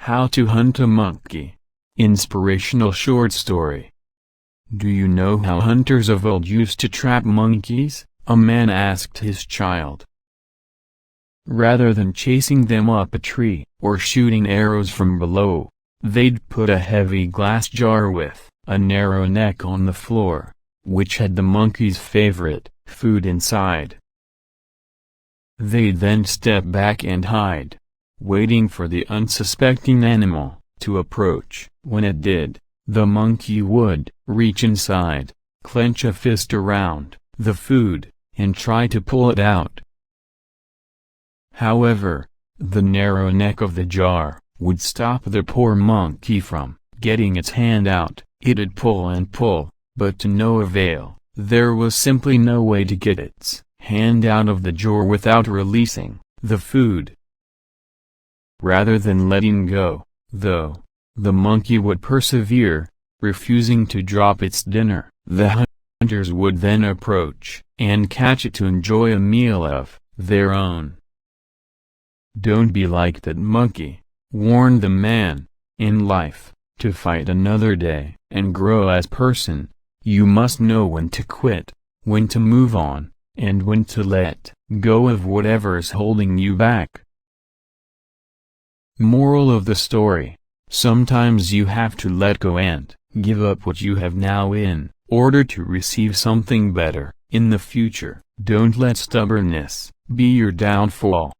How to Hunt a Monkey. Inspirational short story. Do you know how hunters of old used to trap monkeys? A man asked his child. Rather than chasing them up a tree, or shooting arrows from below, they'd put a heavy glass jar with a narrow neck on the floor, which had the monkey's favorite food inside. They'd then step back and hide, waiting for the unsuspecting animal to approach. When it did, the monkey would reach inside, clench a fist around the food, and try to pull it out. However, the narrow neck of the jar would stop the poor monkey from getting its hand out. It'd pull and pull, but to no avail. There was simply no way to get its hand out of the jar without releasing the food. Rather than letting go, though, the monkey would persevere, refusing to drop its dinner. The hunters would then approach and catch it to enjoy a meal of their own. Don't be like that monkey, warned the man. In life, to fight another day and grow as person, you must know when to quit, when to move on, and when to let go of whatever's holding you back. Moral of the story: sometimes you have to let go and give up what you have now in order to receive something better in the future. Don't let stubbornness be your downfall.